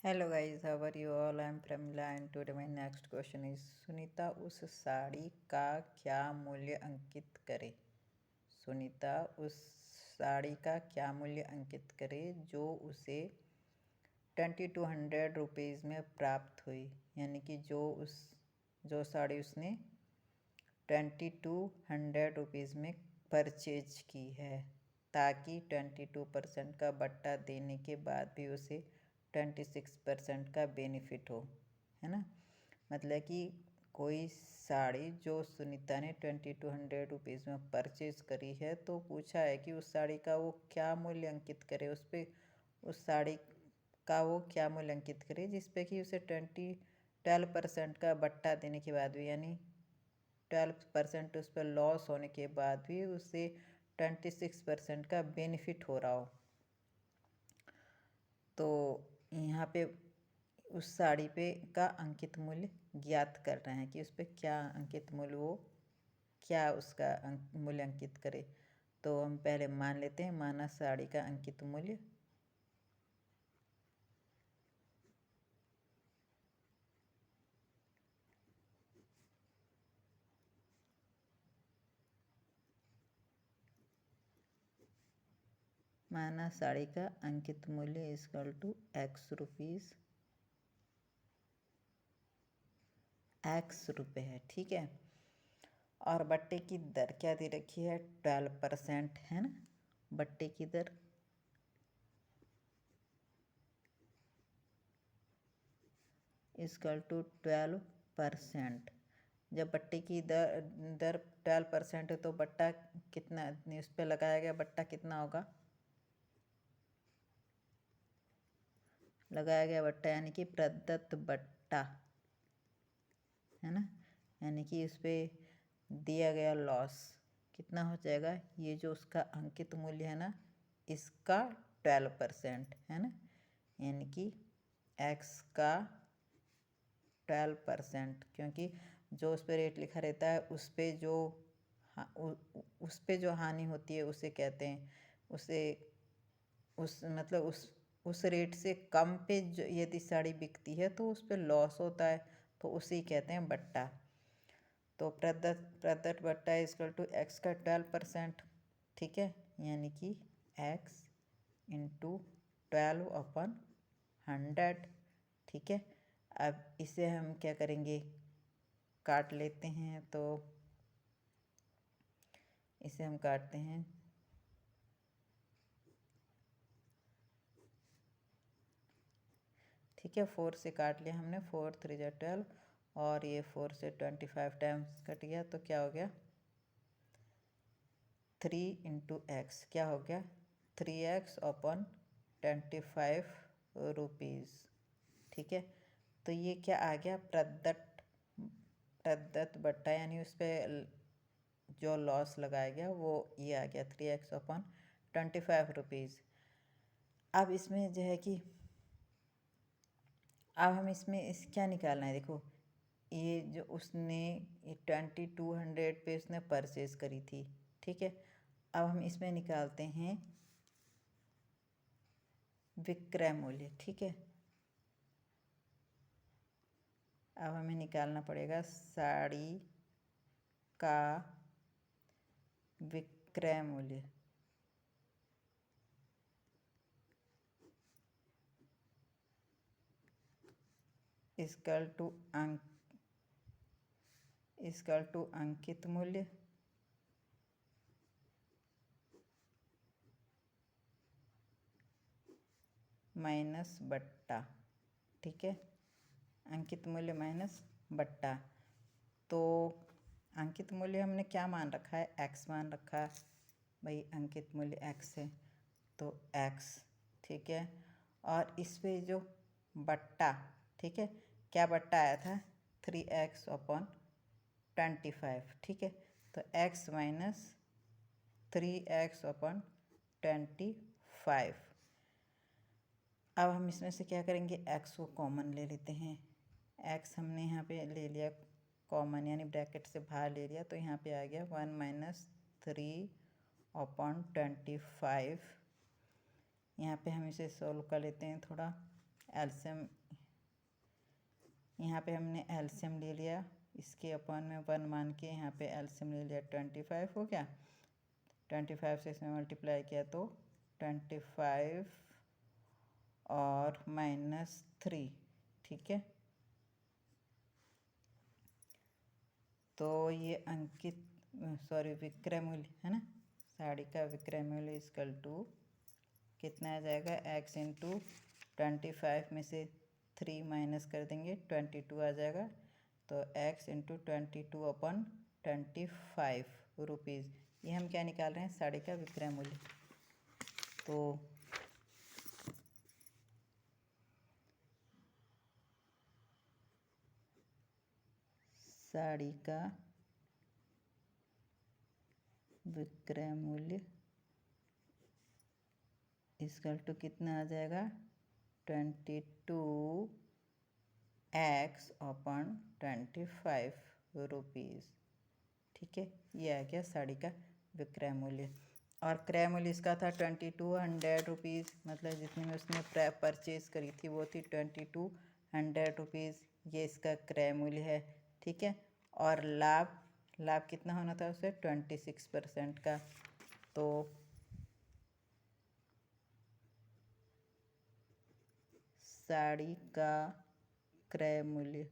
Hello guys, how are you all? I am Pramila and today my next question is Sunita उस साड़ी का क्या मूल्य अंकित करे। सुनीता उस साड़ी का क्या मूल्य अंकित करे जो उसे 2200 रुपीज़ में प्राप्त हुई। यानी कि जो साड़ी उसने 2200 रुपीज़ में परचेज की है, ताकि 22% का बट्टा देने के बाद भी उसे 26% का बेनिफिट हो, है ना। मतलब कि कोई साड़ी जो सुनीता ने 2200 रुपीज़ में परचेज करी है, तो पूछा है कि उस साड़ी का वो क्या मूल्य अंकित करे, उस साड़ी का वो क्या मूल्य अंकित करे जिस पे कि उसे 12% का बट्टा देने के बाद भी, यानी 12% उस पर लॉस होने के बाद भी उसे 26% का बेनिफिट हो रहा हो। तो यहाँ पे उस साड़ी पे का अंकित मूल्य ज्ञात करना है कि उस पर क्या अंकित मूल्य, वो क्या उसका मूल्य अंकित करे। तो हम पहले मान लेते हैं, माना साड़ी का अंकित मूल्य साड़ी का अंकित मूल्य equal to x rupees, x रुपये है, ठीक है। और बट्टे की दर क्या दे रखी है, 12%, है ना। बट्टे की दर इक्वल टू 12%। जब बट्टे की दर 12% है तो बट्टा कितना उस पर लगाया गया, बट्टा कितना होगा, लगाया गया बट्टा यानी कि प्रदत्त बट्टा, है ना। यानी कि इस पर दिया गया लॉस कितना हो जाएगा, ये जो उसका अंकित मूल्य है ना, इसका 12%, है ना। यानी कि x का 12%, क्योंकि जो उस पर रेट लिखा रहता है उस पर जो हानि होती है उसे कहते हैं, उसे उस रेट से कम पे जो यदि साड़ी बिकती है तो उस पर लॉस होता है, तो उसे कहते हैं बट्टा। तो प्रदत्त बट्टा इक्वल टू x का 12%, ठीक है। यानी कि x इंटू 12/100, ठीक है। अब इसे हम क्या करेंगे, काट लेते हैं। तो इसे हम काटते हैं, ठीक है। 4 से काट लिया हमने, 4 3 जा 12, और ये 4 से 25 टाइम्स कट गया, तो क्या हो गया 3 इंटू एक्स, क्या हो गया 3x/25 रुपीज़, ठीक है। तो ये क्या आ गया, प्रदत्त बट्टा, यानी उस पर जो लॉस लगाया गया वो ये आ गया 3x/25 रुपीज़। अब इसमें जो है कि अब हम इसमें क्या निकालना है, देखो ये जो उसने 2200 पे उसने परचेज करी थी, ठीक है। अब हम इसमें निकालते हैं विक्रय मूल्य, ठीक है। अब हमें निकालना पड़ेगा साड़ी का विक्रय मूल्य, इक्वल टू अंकित मूल्य माइनस बट्टा, ठीक है। अंकित मूल्य माइनस बट्टा। तो अंकित मूल्य हमने क्या मान रखा है, x मान रखा है भाई, अंकित मूल्य x है तो x, ठीक है। और इस पे जो बट्टा, ठीक है, क्या बट्टा आया था 3x/25, ठीक है। तो x माइनस 3x/25। अब हम इसमें से क्या करेंगे, x को कॉमन ले लेते हैं। x हमने यहाँ पे ले लिया कॉमन, यानी ब्रैकेट से बाहर ले लिया, तो यहाँ पे आ गया 1 माइनस 3/25। यहाँ पे हम इसे सोल्व कर लेते हैं थोड़ा, एलसीएम, यहाँ पे हमने एलसीएम ले लिया, इसके अपॉन में 1 मान के यहाँ पे एलसीएम ले लिया, 25 हो गया। 25 से इसमें मल्टीप्लाई किया तो 25 और -3, ठीक है। तो ये अंकित विक्रय मूल्य है ना, साड़ी का विक्रय मूल्य इक्वल टू कितना आ जाएगा, x इंटू 25 में से 3 माइनस कर देंगे 22 आ जाएगा। तो x इंटू 22 अपॉन 25 रुपीज़, ये हम क्या निकाल रहे हैं, साड़ी का विक्रय मूल्य। तो साड़ी का विक्रय मूल्य इक्वल टू कितना आ जाएगा, 22x अपॉन 25 रुपीज़, ठीक है। ये आ गया साड़ी का विक्रय मूल्य। और क्रय मूल्य इसका था 2200 रुपीज़, मतलब जितनी में उसने परचेज करी थी वो थी 2200 रुपीज़, ये इसका क्रय मूल्य है, ठीक है। और लाभ कितना होना था उसे, 26% का। तो साड़ी का क्रय मूल्य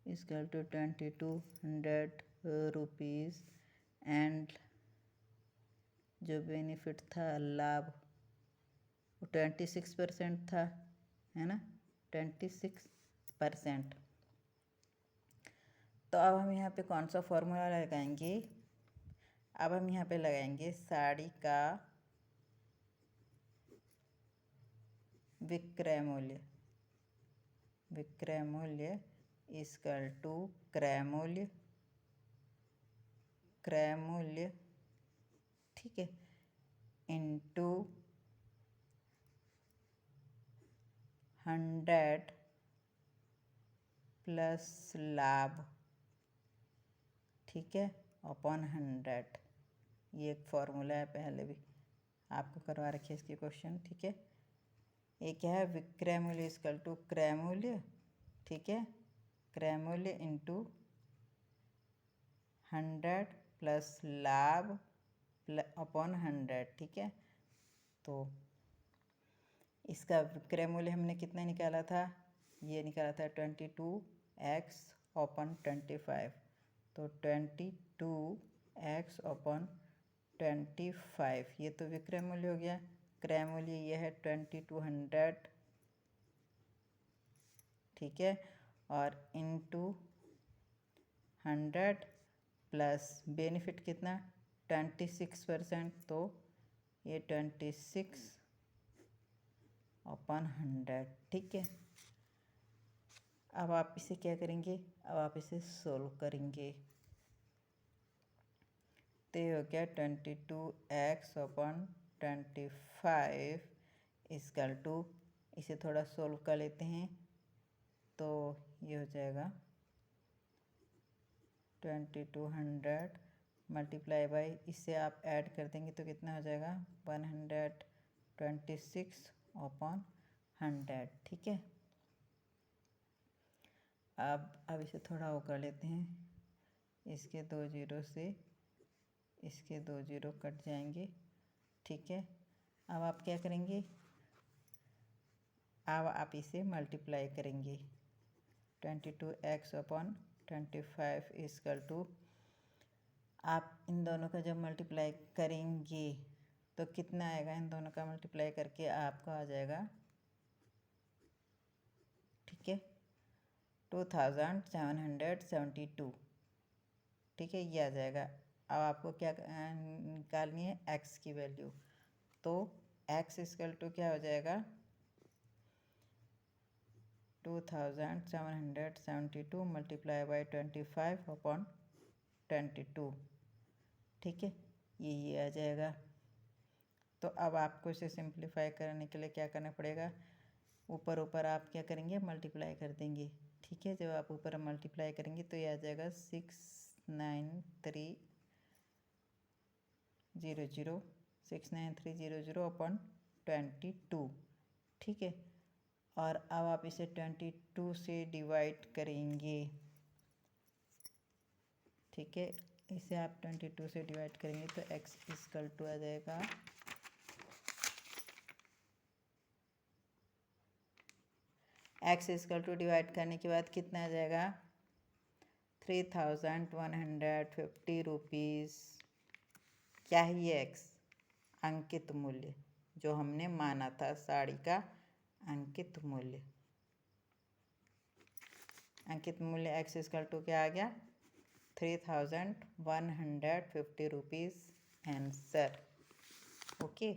इक्वल टू 2200 रुपीज़ एंड जो बेनिफिट था लाभ वो 26% था, है ना, 26%। तो अब हम यहाँ पे कौन सा फॉर्मूला लगाएंगे, अब हम यहाँ पे लगाएंगे साड़ी का विक्रय मूल्य इक्वल टू क्रय मूल्य, ठीक है, इंटू 100 प्लस लाभ, ठीक है, अपॉन 100। ये एक फॉर्मूला है, पहले भी आपको करवा रखी है इसकी क्वेश्चन, ठीक है। ये क्या है, विक्रय मूल्य इक्वल टू क्रय मूल्य, ठीक है, क्रय मूल्य इंटू 100 प्लस लाभ अपॉन 100, ठीक है। तो इसका विक्रय मूल्य हमने कितना निकाला था, ये निकाला था 22x अपॉन 25, तो 22x अपॉन 25, ये तो विक्रय मूल्य हो गया। क्रय मूल्य ये है 2200, ठीक है, और इंटू 100 प्लस बेनिफिट कितना 26%, तो ये 26 अपॉन 100, ठीक है। अब आप इसे क्या करेंगे, अब आप इसे सोल्व करेंगे, तो ये हो गया 22x अपॉन 25 इक्वल टू, इसे थोड़ा सोल्व कर लेते हैं, तो ये हो जाएगा 2200 मल्टीप्लाई बाई, इससे आप ऐड कर देंगे तो कितना हो जाएगा 126 अपॉन 100, ठीक है। अब इसे थोड़ा वो कर लेते हैं, इसके 2 जीरो से इसके 2 जीरो कट जाएंगे, ठीक है। अब आप क्या करेंगे, अब आप इसे मल्टीप्लाई करेंगे, 22x अपॉन 25 इक्वल टू, आप इन दोनों का जब मल्टीप्लाई करेंगे तो कितना आएगा, इन दोनों का मल्टीप्लाई करके आपका आ जाएगा, ठीक है, 2772, ठीक है, ये आ जाएगा। अब आपको क्या निकालनी है, x की वैल्यू, तो x इक्वल टू क्या हो जाएगा 2772 मल्टीप्लाई बाई 25 अपॉन 22, ठीक है, ये आ जाएगा। तो अब आपको इसे सिंप्लीफाई करने के लिए क्या करना पड़ेगा, ऊपर आप क्या करेंगे, मल्टीप्लाई कर देंगे, ठीक है। जब आप ऊपर मल्टीप्लाई करेंगे तो ये आ जाएगा 69300 69300 अपॉन 22, ठीक है। और अब आप इसे 22 से डिवाइड करेंगे, ठीक है। इसे आप 22 से डिवाइड करेंगे तो x इक्वल टू आ जाएगा x इक्वल टू डिवाइड करने के बाद कितना आ जाएगा 3150 रुपीज़। क्या है ये x? अंकित मूल्य, जो हमने माना था साड़ी का अंकित मूल्य। अंकित मूल्य x इक्वल टू क्या आ गया 3150 रुपीज़ आंसर। ओके।